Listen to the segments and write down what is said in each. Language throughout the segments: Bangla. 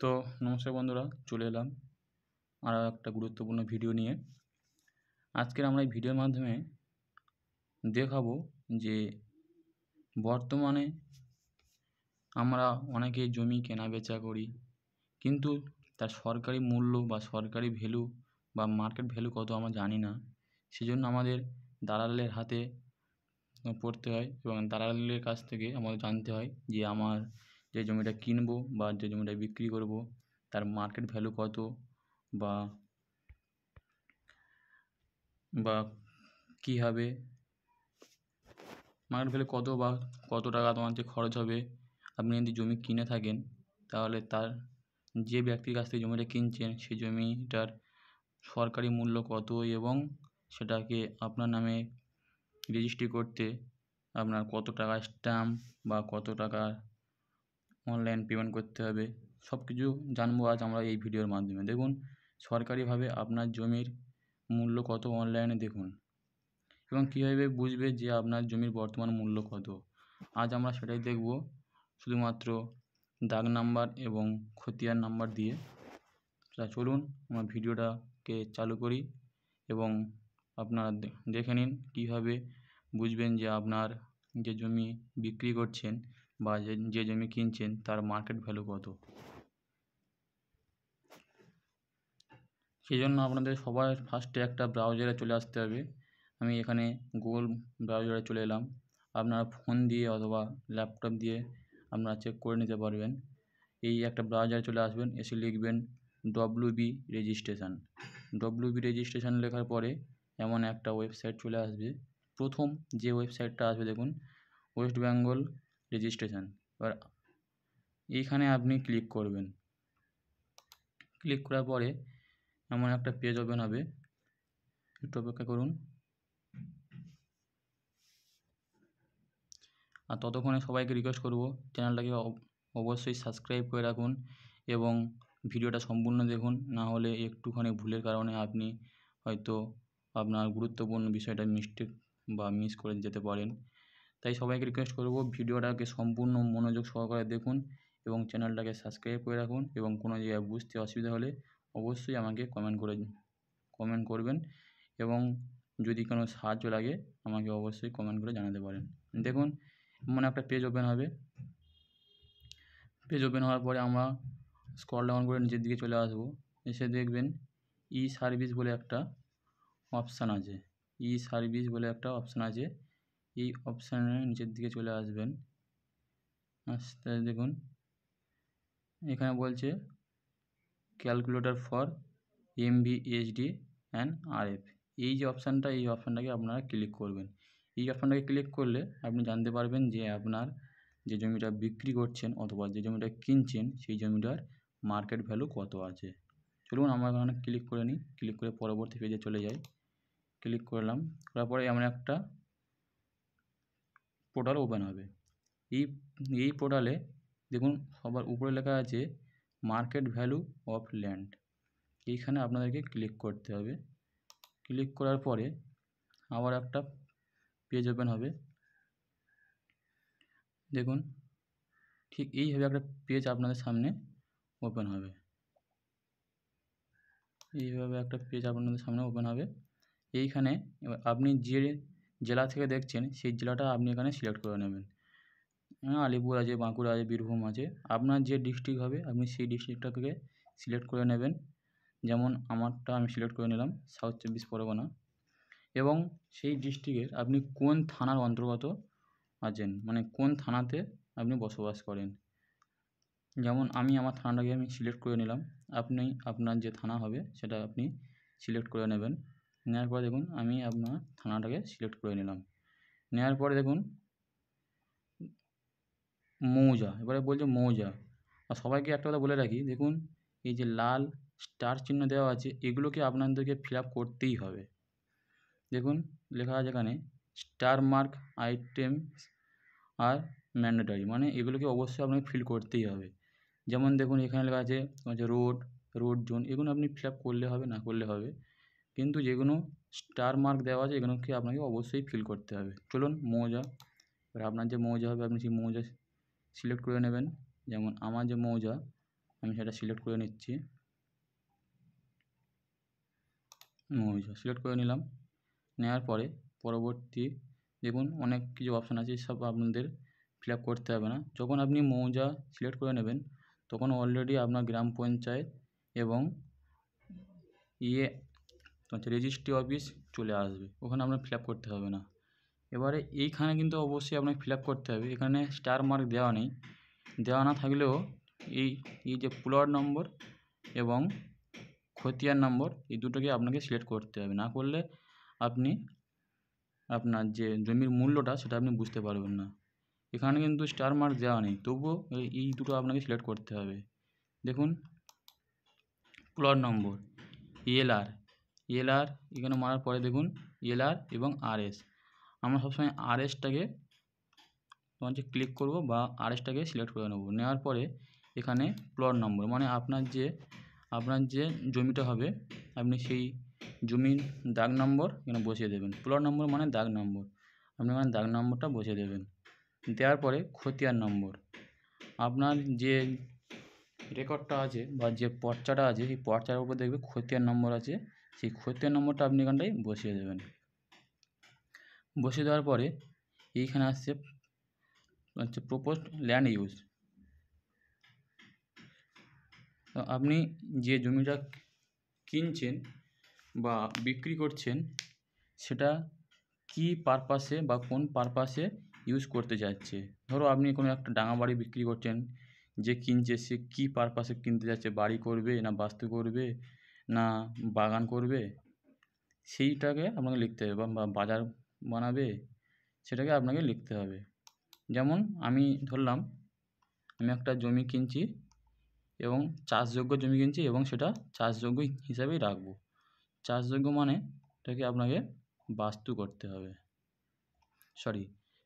তো নমস্কার বন্ধুরা, চলে এলাম আরও একটা গুরুত্বপূর্ণ ভিডিও নিয়ে। আজকের আমরা এই ভিডিওর মাধ্যমে দেখাবো যে বর্তমানে আমরা অনেকেই জমি কেনা বেচা করি, কিন্তু তার সরকারি মূল্য বা সরকারি ভ্যালু বা মার্কেট ভ্যালু কত আমরা জানি না। সেজন্য আমাদের দালালের হাতে পড়তে হয় এবং দালালের কাছ থেকে আমাদের জানতে হয় যে আমার যে জমিটা কিনবো বা যে জমিটা বিক্রি করব তার মার্কেট ভ্যালু কত বা বা কীভাবে মার্কেট ভ্যালু কত বা কত টাকা তোমার যে খরচ হবে। আপনি যদি জমি কিনে থাকেন তাহলে তার যে ব্যক্তির কাছ থেকে জমিটা কিনছেন সেই জমিটার সরকারি মূল্য কত এবং সেটাকে আপনার নামে রেজিস্ট্রি করতে আপনার কত টাকা স্ট্যাম্প বা কত টাকা অনলাইন পেমেন্ট করতে হবে, সব কিছু জানবো আজ আমরা এই ভিডিওর মাধ্যমে। দেখুন সরকারিভাবে আপনার জমির মূল্য কত অনলাইনে দেখুন এবং কীভাবে বুঝবে যে আপনার জমির বর্তমান মূল্য কত। আজ আমরা সেটাই দেখব শুধুমাত্র দাগ নাম্বার এবং খতিয়ান নাম্বার দিয়ে। তা চলুন আমরা ভিডিওটাকে চালু করি এবং আপনারা দেখে নিন কীভাবে বুঝবেন যে আপনার যে জমি বিক্রি করছেন বা যে জমি কিনছেন তার মার্কেট ভ্যালু কত। সেই জন্য আপনাদের সবার ফার্স্টে একটা ব্রাউজারে চলে আসতে হবে। আমি এখানে গুগল ব্রাউজারে চলে এলাম। আপনারা ফোন দিয়ে অথবা ল্যাপটপ দিয়ে আপনারা চেক করে নিতে পারবেন। এই একটা ব্রাউজারে চলে আসবেন, এসে লিখবেন ডব্লিউবি রেজিস্ট্রেশন। ডব্লিউবি রেজিস্ট্রেশন লেখার পরে এমন একটা ওয়েবসাইট চলে আসবে। প্রথম যে ওয়েবসাইটটা আসবে দেখুন ওয়েস্ট বেঙ্গল রেজিস্ট্রেশন। এবার এইখানে আপনি ক্লিক করবেন। ক্লিক করার পরে এমন একটা পেজ ওপেন হবে, একটু অপেক্ষা করুন। আর ততক্ষণে সবাইকে রিকোয়েস্ট করব চ্যানেলটাকে অবশ্যই সাবস্ক্রাইব করে রাখুন এবং ভিডিওটা সম্পূর্ণ দেখুন, না হলে একটুখানি ভুলের কারণে আপনি হয়তো আপনার গুরুত্বপূর্ণ বিষয়টা মিস্টেক বা মিস করে যেতে পারেন। তাই সবাইকে রিকোয়েস্ট করব ভিডিওটাকে সম্পূর্ণ মনোযোগ সহকারে দেখুন এবং চ্যানেলটাকে সাবস্ক্রাইব করে রাখুন এবং কোনো জায়গায় বুঝতে অসুবিধা হলে অবশ্যই আমাকে কমেন্ট করবেন এবং যদি কোনো সাহায্য লাগে আমাকে অবশ্যই কমেন্ট করে জানাতে পারেন। দেখুন এমন একটা পেজ ওপেন হবে। পেজ ওপেন হওয়ার পরে আমরা স্ক্রল ডাউন করে নিচের দিকে চলে আসব। এসে দেখবেন ই সার্ভিস বলে একটা অপশান আছে। ই সার্ভিস বলে একটা অপশান আছে। এই অপশানের নিচের দিকে চলে আসবেন। আসতে দেখুন এখানে বলছে ক্যালকুলেটর ফর এমভিএইচডি অ্যান্ড আরএফ। এই যে অপশানটা, এই অপশানটাকে আপনারা ক্লিক করবেন। এই অপশানটাকে ক্লিক করলে আপনি জানতে পারবেন যে আপনার যে জমিটা বিক্রি করছেন অথবা যে জমিটা কিনছেন সেই জমিটার মার্কেট ভ্যালু কত আছে। চলুন আমরা এখানে ক্লিক করে নিই। ক্লিক করে পরবর্তী পেজে চলে যাই। ক্লিক করলাম, করার পরে এমন একটা পোর্টাল ওপেন হবে। এই পোর্টালে দেখুন সবার উপরে লেখা আছে মার্কেট ভ্যালু অফ ল্যান্ড। এইখানে আপনাদেরকে ক্লিক করতে হবে। ক্লিক করার পরে আবার একটা পেজ ওপেন হবে। দেখুন ঠিক এইভাবে একটা পেজ আপনাদের সামনে ওপেন হবে। এইভাবে একটা পেজ আপনাদের সামনে ওপেন হবে। এইখানে এবার আপনি যে জেলা থেকে দেখছেন সেই জেলাটা আপনি এখানে সিলেক্ট করে নেবেন। আলিপুর আছে, বাঁকুড়া আছে, বীরভূম আছে, আপনার যে ডিস্ট্রিক্ট হবে আপনি সেই ডিস্ট্রিক্টটাকে সিলেক্ট করে নেবেন। যেমন আমারটা আমি সিলেক্ট করে নিলাম সাউথ 24 পরগনা এবং সেই ডিস্ট্রিক্টের আপনি কোন থানার অন্তর্গত আছেন, মানে কোন থানাতে আপনি বসবাস করেন। যেমন আমি আমার থানাটাকে আমি সিলেক্ট করে নিলাম। আপনি আপনার যে থানা হবে সেটা আপনি সিলেক্ট করে নেবেন। নেওয়ার পরে দেখুন আমি আপনার থানাটাকে সিলেক্ট করে নিলাম। নেওয়ার পরে দেখুন মৌজা, এবারে বলছে মৌজা। আর সবাইকে একটা কথা বলে রাখি, দেখুন এই যে লাল স্টার চিহ্ন দেওয়া আছে এগুলোকে আপনাদেরকে ফিল আপ করতেই হবে। দেখুন লেখা আছে এখানে স্টার মার্ক আইটেমস আর ম্যান্ডেটরি, মানে এগুলোকে অবশ্যই আপনাকে ফিল করতেই হবে। যেমন দেখুন এখানে লেখা আছে রোড জোন, এগুলো আপনি ফিল আপ করলে হবে না করলে হবে, কিন্তু যেগুলো স্টার মার্ক দেওয়া আছে এগুলোকে আপনাকে অবশ্যই ফিল করতে হবে। চলুন মৌজা, এবার আপনার যে মৌজা হবে আপনি সেই মৌজা সিলেক্ট করে নেবেন। যেমন আমার যে মৌজা আমি সেটা সিলেক্ট করে নিচ্ছি। মৌজা সিলেক্ট করে নিলাম। নেওয়ার পরে পরবর্তী দেখুন অনেক কিছু অপশান আছে, সব আপনাদের ফিল আপ করতে হবে না। যখন আপনি মৌজা সিলেক্ট করে নেবেন তখন অলরেডি আপনার গ্রাম পঞ্চায়েত এবং রেজিস্ট্রি অফিস চলে আসবে, ওখানে আপনার ফিল আপ করতে হবে না। এবারে এইখানে কিন্তু অবশ্যই আপনাকে ফিল আপ করতে হবে। এখানে স্টার মার্ক দেওয়া নেই, দেওয়া না থাকলেও এই যে প্লট নম্বর এবং খতিয়ান নম্বর এই দুটোকে আপনাকে সিলেক্ট করতে হবে, না করলে আপনি আপনার যে জমির মূল্যটা সেটা আপনি বুঝতে পারবেন না। এখানে কিন্তু স্টার মার্ক দেওয়া নেই, তবুও এই দুটো আপনাকে সিলেক্ট করতে হবে। দেখুন প্লট নম্বর এলআর এখানে মারার পরে দেখুন এলআর এবং আরএস। আমরা সবসময় আরএসটাকে হচ্ছে ক্লিক করব বা আরএসটাকে সিলেক্ট করে নেব। নেওয়ার পরে এখানে প্লট নম্বর মানে আপনার যে জমিটা হবে আপনি সেই জমির দাগ নম্বর এখানে বসিয়ে দেবেন। প্লট নম্বর মানে দাগ নম্বর, আপনি এখানে দাগ নম্বরটা বসিয়ে দেবেন। দেওয়ার পরে খতিয়ান নম্বর, আপনার যে রেকর্ডটা আছে বা যে পর্চাটা আছে সেই পর্চার উপর দেখবে খতিয়ান নম্বর আছে, সেই খতিয়ান নম্বরটা আপনি এখানটায় বসিয়ে দেবেন। বসিয়ে দেওয়ার পরে এইখানে আসছে প্রপোজড ল্যান্ড ইউজ। আপনি যে জমিটা কিনছেন বা বিক্রি করছেন সেটা কী পারপাসে বা কোন পারপাসে ইউজ করতে যাচ্ছে। ধরো আপনি কোনো একটা ডাঙা বাড়ি বিক্রি করছেন, যে কিনছে সে কী পারপাসে কিনতে যাচ্ছে, বাড়ি করবে না বাস্তু করবে না বাগান করবে, সেইটাকে আপনাকে লিখতে হবে, বা বাজার বানাবে সেটাকে আপনাকে লিখতে হবে। যেমন আমি ধরলাম আমি একটা জমি কিনছি এবং চাষযোগ্য জমি কিনছি এবং সেটা চাষযোগ্য হিসাবেই রাখবো। চাষযোগ্য মানে এটাকে আপনাকে বাস্তু করতে হবে,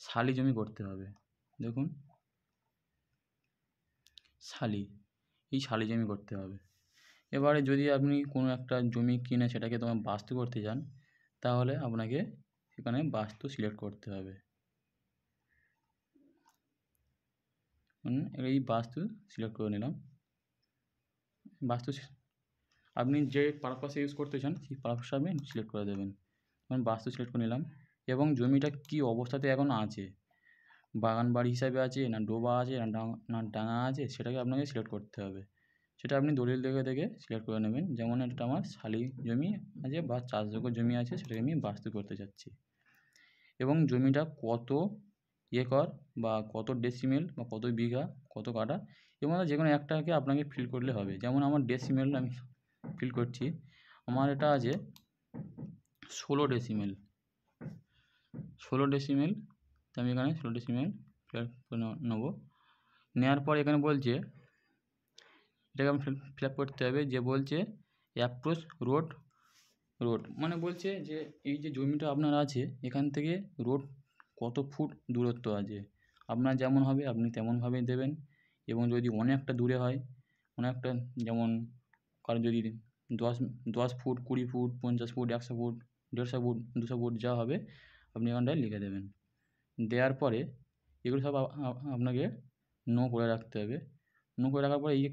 শালি জমি করতে হবে। দেখুন এই শালি জমি করতে হবে। এবারে যদি আপনি কোনো একটা জমি কিনে সেটাকে তোমার বাস্তু করতে চান তাহলে আপনাকে সেখানে বাস্তু সিলেক্ট করতে হবে। এই বাস্তু সিলেক্ট করে নিলাম। বাস্তু আপনি যে পারপাসে ইউজ করতে চান সেই পারপাসে আপনি সিলেক্ট করে দেবেন। আমি বাস্তু সিলেক্ট করে নিলাম এবং জমিটা কী অবস্থাতে এখন আছে, বাগান বাড়ি হিসাবে আছে না ডোবা আছে না ডাঙা আছে, সেটাকে আপনাকে সিলেক্ট করতে হবে। সেটা আপনি দলিল দেখে সিলেক্ট করে নেবেন। যেমন এটা আমার শালি জমি আছে বা চাষযোগ্য জমি আছে, সেটাকে আমি বাস্তু করতে চাচ্ছি। এবং জমিটা কত একর বা কত ডেসিমেল বা কত বিঘা কত কাঠা এর মধ্যে যে কোনো একটাকে আপনাকে ফিল করলে হবে। যেমন আমার ডেসিমেল আমি ফিল করছি, আমার এটা আছে 16 ডেসিমেল। তো আমি এখানে 16 ডেসিমেল ফিল করে নেবো। নেওয়ার পর এখানে বলছে এটাকে আমি ফিল আপ করতে হবে, যে বলছে অ্যাপ্রোচ রোড মানে বলছে যে এই যে জমিটা আপনার আছে এখান থেকে রোড কত ফুট দূরত্ব আছে। আপনার যেমন হবে আপনি তেমনভাবেই দেবেন। এবং যদি অনেকটা দূরে হয়, অনেকটা যেমন কারো যদি 10 foot 20 foot 50 foot 100 foot 150 foot 200 foot যা হবে আপনি এখানটায় লিখে দেবেন। দেওয়ার পরে এগুলো সব আপনাকে নো করে রাখতে হবে। নো করে রাখার পরে এই যে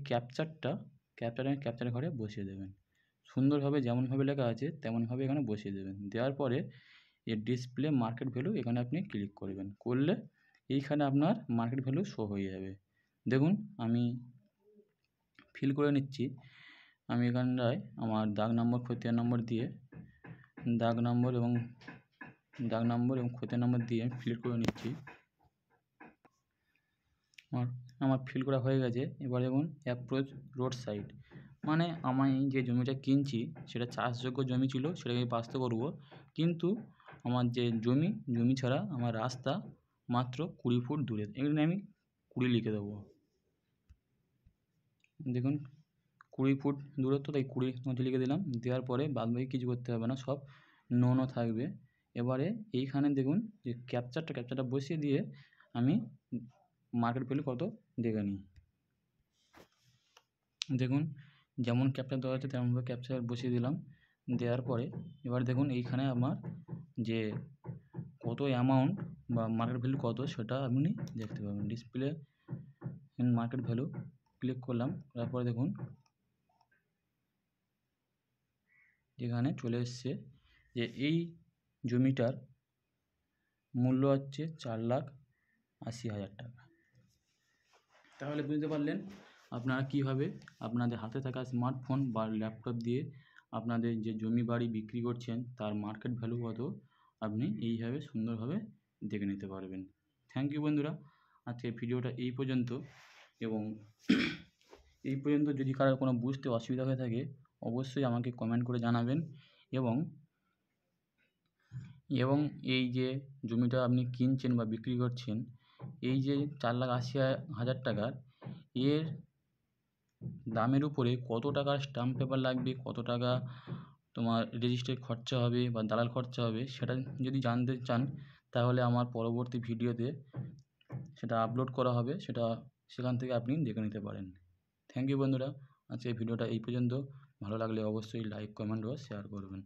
ক্যাপচারের ঘরে বসিয়ে দেবেন। সুন্দরভাবে যেমনভাবে লেখা আছে তেমনভাবে এখানে বসিয়ে দেবেন। দেওয়ার পরে এই ডিসপ্লে মার্কেট ভ্যালু এখানে আপনি ক্লিক করবেন, করলে এইখানে আপনার মার্কেট ভ্যালু শো হয়ে যাবে। দেখুন আমি ফিল করে নিচ্ছি। আমি এখানটায় আমার দাগ নম্বর খতিয়ান নম্বর দিয়ে দাগ নম্বর এবং খতিয়ান নম্বর দিয়ে আমি ফিল করে নিচ্ছি। আমার ফিল করা হয়ে গেছে। এবার দেখুন অ্যাপ্রোচ রোড সাইড মানে আমি যে জমিটা কিনছি সেটা চাষযোগ্য জমি ছিল, সেটাকে বাস্তু করব। কিন্তু আমার যে জমি ছাড়া আমার রাস্তা মাত্র 20 ফুট দূরে, এখানে আমি 20 লিখে দেবো। দেখুন 20 ফুট দূরত্ব, তাই 20 লিখে দিলাম। দেওয়ার পরে বাদবাকি কিছু করতে হবে না, সব নো থাকবে। এবারে এইখানে দেখুন যে ক্যাপচারটা বসিয়ে দিয়ে আমি মার্কেট ভ্যালু কত দেখে নিই। দেখুন যেমন ক্যাপচার দেওয়া আছে তেমনভাবে ক্যাপচার বসিয়ে দিলাম। দেওয়ার পরে এবার দেখুন এইখানে আমার যে কত অ্যামাউন্ট বা মার্কেট ভ্যালু কত সেটা আপনি দেখতে পাবেন। ডিসপ্লে মার্কেট ভ্যালু ক্লিক করলাম, তারপরে দেখুন এখানে চলে এসছে যে এই জমিটার মূল্য হচ্ছে 4,80,000 টাকা। তাহলে বুঝতে পারলেন আপনারা কীভাবে আপনাদের হাতে থাকা স্মার্টফোন বা ল্যাপটপ দিয়ে আপনাদের যে জমি বাড়ি বিক্রি করছেন তার মার্কেট ভ্যালু কত আপনি এইভাবে সুন্দরভাবে দেখে নিতে পারবেন। থ্যাংক ইউ বন্ধুরা, আজকের ভিডিওটা এই পর্যন্ত। এবং এই পর্যন্ত যদি কারোর কোনো বুঝতে অসুবিধা হয়ে থাকে অবশ্যই আমাকে কমেন্ট করে জানাবেন। এবং এই যে জমিটা আপনি কিনছেন বা বিক্রি করছেন, এই যে 4,80,000 টাকার, এর দামের উপরে কত টাকার স্ট্যাম্প পেপার লাগবে, কত টাকা তোমার রেজিস্ট্রির খরচা হবে বা দালাল খরচা হবে, সেটা যদি জানতে চান তাহলে আমার পরবর্তী ভিডিওতে সেটা আপলোড করা হবে, সেখান থেকে আপনি দেখে নিতে পারেন। থ্যাংক ইউ বন্ধুরা, আজকের ভিডিওটা এই পর্যন্ত। ভালো লাগলে অবশ্যই লাইক, কমেন্ট ও শেয়ার করবেন।